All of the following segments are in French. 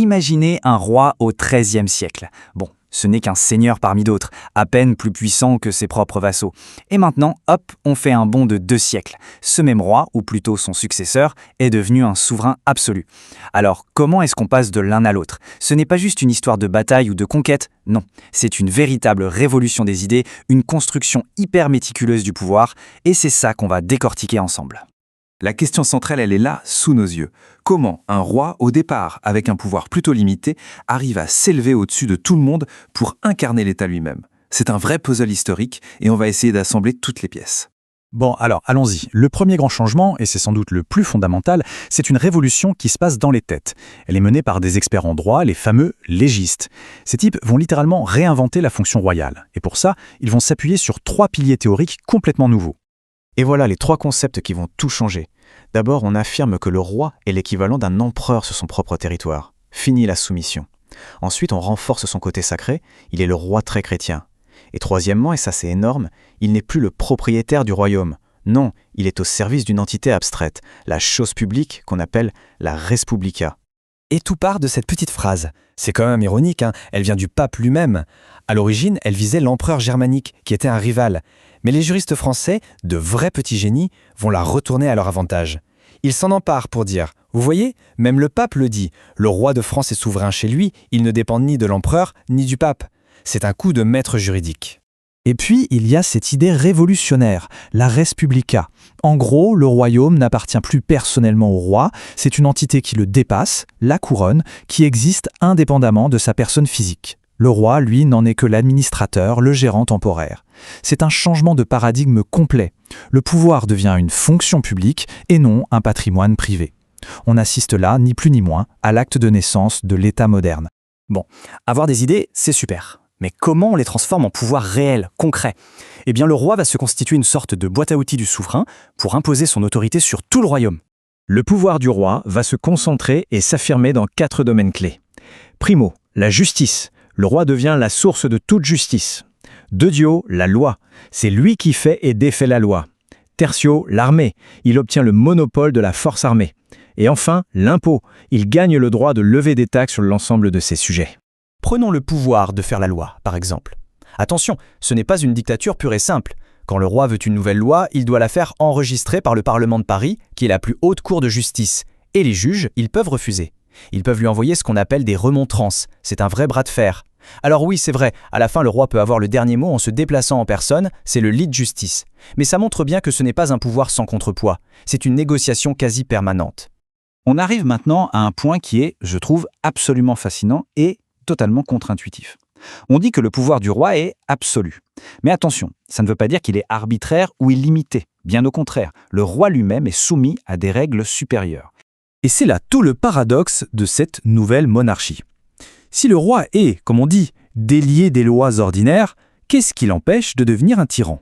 Imaginez un roi au XIIIe siècle. Bon, ce n'est qu'un seigneur parmi d'autres, à peine plus puissant que ses propres vassaux. Et maintenant, hop, on fait un bond de 2 siècles. Ce même roi, ou plutôt son successeur, est devenu un souverain absolu. Alors, comment est-ce qu'on passe de l'un à l'autre? Ce n'est pas juste une histoire de bataille ou de conquête, non. C'est une véritable révolution des idées, une construction hyper méticuleuse du pouvoir, et c'est ça qu'on va décortiquer ensemble. La question centrale, elle est là, sous nos yeux. Comment un roi, au départ, avec un pouvoir plutôt limité, arrive à s'élever au-dessus de tout le monde pour incarner l'État lui-même? C'est un vrai puzzle historique et on va essayer d'assembler toutes les pièces. Bon, alors, allons-y. Le premier grand changement, et c'est sans doute le plus fondamental, c'est une révolution qui se passe dans les têtes. Elle est menée par des experts en droit, les fameux légistes. Ces types vont littéralement réinventer la fonction royale. Et pour ça, ils vont s'appuyer sur 3 piliers théoriques complètement nouveaux. Et voilà les 3 concepts qui vont tout changer. D'abord, on affirme que le roi est l'équivalent d'un empereur sur son propre territoire. Fini la soumission. Ensuite, on renforce son côté sacré, il est le roi très chrétien. Et troisièmement, et ça c'est énorme, il n'est plus le propriétaire du royaume. Non, il est au service d'une entité abstraite, la chose publique qu'on appelle la res publica. Et tout part de cette petite phrase. C'est quand même ironique, hein, elle vient du pape lui-même. À l'origine, elle visait l'empereur germanique, qui était un rival. Mais les juristes français, de vrais petits génies, vont la retourner à leur avantage. Ils s'en emparent pour dire « Vous voyez, même le pape le dit, le roi de France est souverain chez lui, il ne dépend ni de l'empereur ni du pape. » C'est un coup de maître juridique. Et puis, il y a cette idée révolutionnaire, la res publica. En gros, le royaume n'appartient plus personnellement au roi, c'est une entité qui le dépasse, la couronne, qui existe indépendamment de sa personne physique. Le roi, lui, n'en est que l'administrateur, le gérant temporaire. C'est un changement de paradigme complet. Le pouvoir devient une fonction publique et non un patrimoine privé. On assiste là, ni plus ni moins, à l'acte de naissance de l'État moderne. Bon, avoir des idées, c'est super. Mais comment on les transforme en pouvoir réel, concret? Eh bien, le roi va se constituer une sorte de boîte à outils du souverain pour imposer son autorité sur tout le royaume. Le pouvoir du roi va se concentrer et s'affirmer dans 4 domaines clés. Primo, la justice. Le roi devient la source de toute justice. Deuxio, la loi. C'est lui qui fait et défait la loi. Tertio, l'armée. Il obtient le monopole de la force armée. Et enfin, l'impôt. Il gagne le droit de lever des taxes sur l'ensemble de ses sujets. Prenons le pouvoir de faire la loi, par exemple. Attention, ce n'est pas une dictature pure et simple. Quand le roi veut une nouvelle loi, il doit la faire enregistrer par le Parlement de Paris, qui est la plus haute cour de justice. Et les juges, ils peuvent refuser. Ils peuvent lui envoyer ce qu'on appelle des remontrances. C'est un vrai bras de fer. Alors oui, c'est vrai, à la fin, le roi peut avoir le dernier mot en se déplaçant en personne, c'est le lit de justice. Mais ça montre bien que ce n'est pas un pouvoir sans contrepoids. C'est une négociation quasi permanente. On arrive maintenant à un point qui est, je trouve, absolument fascinant et totalement contre-intuitif. On dit que le pouvoir du roi est absolu. Mais attention, ça ne veut pas dire qu'il est arbitraire ou illimité. Bien au contraire, le roi lui-même est soumis à des règles supérieures. Et c'est là tout le paradoxe de cette nouvelle monarchie. Si le roi est, comme on dit, délié des lois ordinaires, qu'est-ce qui l'empêche de devenir un tyran?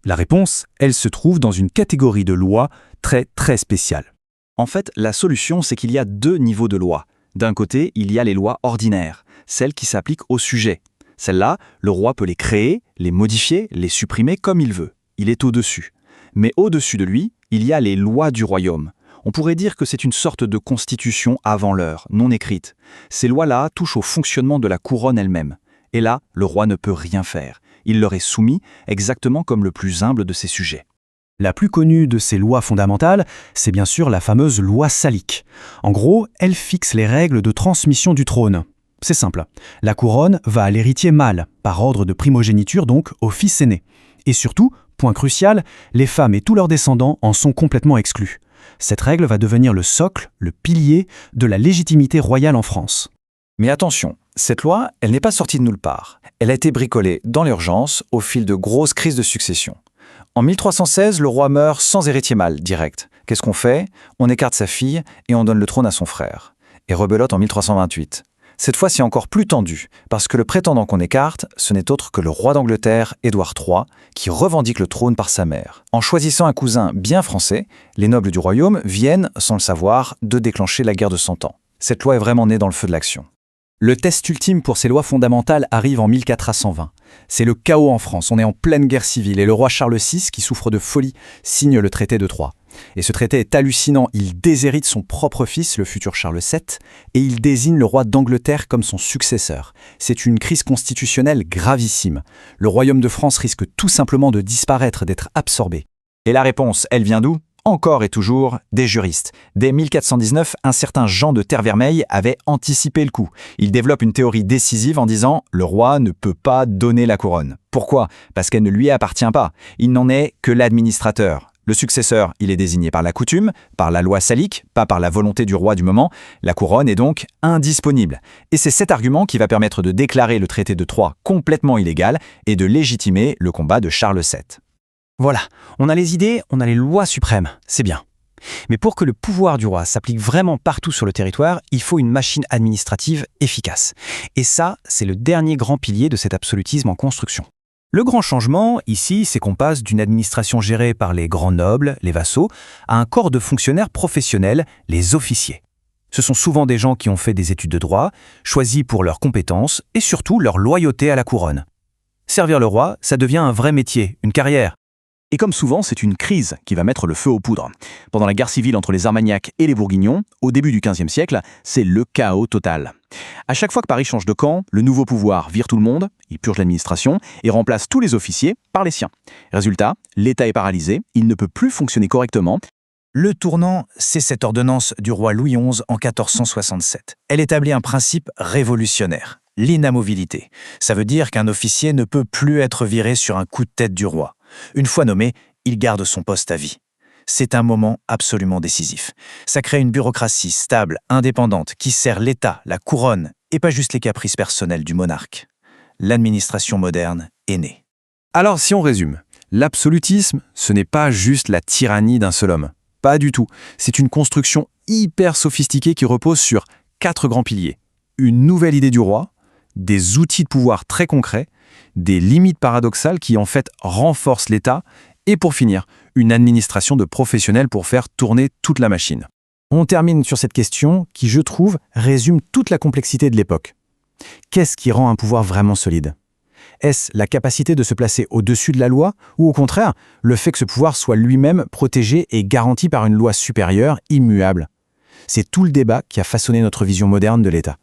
La réponse, elle se trouve dans une catégorie de lois très spéciale. En fait, la solution, c'est qu'il y a 2 niveaux de lois. D'un côté, il y a les lois ordinaires, celles qui s'appliquent au sujet. Celles-là, le roi peut les créer, les modifier, les supprimer comme il veut. Il est au-dessus. Mais au-dessus de lui, il y a les lois du royaume. On pourrait dire que c'est une sorte de constitution avant l'heure, non écrite. Ces lois-là touchent au fonctionnement de la couronne elle-même. Et là, le roi ne peut rien faire. Il leur est soumis exactement comme le plus humble de ses sujets. La plus connue de ces lois fondamentales, c'est bien sûr la fameuse loi salique. En gros, elle fixe les règles de transmission du trône. C'est simple, la couronne va à l'héritier mâle, par ordre de primogéniture donc au fils aîné. Et surtout, point crucial, les femmes et tous leurs descendants en sont complètement exclus. Cette règle va devenir le socle, le pilier de la légitimité royale en France. Mais attention, cette loi, elle n'est pas sortie de nulle part. Elle a été bricolée dans l'urgence au fil de grosses crises de succession. En 1316, le roi meurt sans héritier mâle direct. Qu'est-ce qu'on fait? On écarte sa fille et on donne le trône à son frère. Et rebelote en 1328. Cette fois, c'est encore plus tendu, parce que le prétendant qu'on écarte, ce n'est autre que le roi d'Angleterre, Édouard III, qui revendique le trône par sa mère. En choisissant un cousin bien français, les nobles du royaume viennent, sans le savoir, de déclencher la guerre de 100 ans. Cette loi est vraiment née dans le feu de l'action. Le test ultime pour ces lois fondamentales arrive en 1420. C'est le chaos en France, on est en pleine guerre civile et le roi Charles VI, qui souffre de folie, signe le traité de Troyes. Et ce traité est hallucinant, il déshérite son propre fils, le futur Charles VII, et il désigne le roi d'Angleterre comme son successeur. C'est une crise constitutionnelle gravissime. Le royaume de France risque tout simplement de disparaître, d'être absorbé. Et la réponse, elle vient d'où? Encore et toujours des juristes. Dès 1419, un certain Jean de Terre-Vermeille avait anticipé le coup. Il développe une théorie décisive en disant « Le roi ne peut pas donner la couronne ». Pourquoi? Parce qu'elle ne lui appartient pas. Il n'en est que l'administrateur. Le successeur, il est désigné par la coutume, par la loi salique, pas par la volonté du roi du moment. La couronne est donc indisponible. Et c'est cet argument qui va permettre de déclarer le traité de Troyes complètement illégal et de légitimer le combat de Charles VII. Voilà, on a les idées, on a les lois suprêmes, c'est bien. Mais pour que le pouvoir du roi s'applique vraiment partout sur le territoire, il faut une machine administrative efficace. Et ça, c'est le dernier grand pilier de cet absolutisme en construction. Le grand changement, ici, c'est qu'on passe d'une administration gérée par les grands nobles, les vassaux, à un corps de fonctionnaires professionnels, les officiers. Ce sont souvent des gens qui ont fait des études de droit, choisis pour leurs compétences et surtout leur loyauté à la couronne. Servir le roi, ça devient un vrai métier, une carrière. Et comme souvent, c'est une crise qui va mettre le feu aux poudres. Pendant la guerre civile entre les Armagnacs et les Bourguignons, au début du XVe siècle, c'est le chaos total. À chaque fois que Paris change de camp, le nouveau pouvoir vire tout le monde, il purge l'administration et remplace tous les officiers par les siens. Résultat, l'État est paralysé, il ne peut plus fonctionner correctement. Le tournant, c'est cette ordonnance du roi Louis XI en 1467. Elle établit un principe révolutionnaire, l'inamovilité. Ça veut dire qu'un officier ne peut plus être viré sur un coup de tête du roi. Une fois nommé, il garde son poste à vie. C'est un moment absolument décisif. Ça crée une bureaucratie stable, indépendante, qui sert l'État, la couronne, et pas juste les caprices personnels du monarque. L'administration moderne est née. Alors si on résume, l'absolutisme, ce n'est pas juste la tyrannie d'un seul homme. Pas du tout. C'est une construction hyper sophistiquée qui repose sur 4 grands piliers. Une nouvelle idée du roi, des outils de pouvoir très concrets, des limites paradoxales qui en fait renforcent l'État, et pour finir, une administration de professionnels pour faire tourner toute la machine. On termine sur cette question qui, je trouve, résume toute la complexité de l'époque. Qu'est-ce qui rend un pouvoir vraiment solide? Est-ce la capacité de se placer au-dessus de la loi, ou au contraire, le fait que ce pouvoir soit lui-même protégé et garanti par une loi supérieure, immuable? C'est tout le débat qui a façonné notre vision moderne de l'État.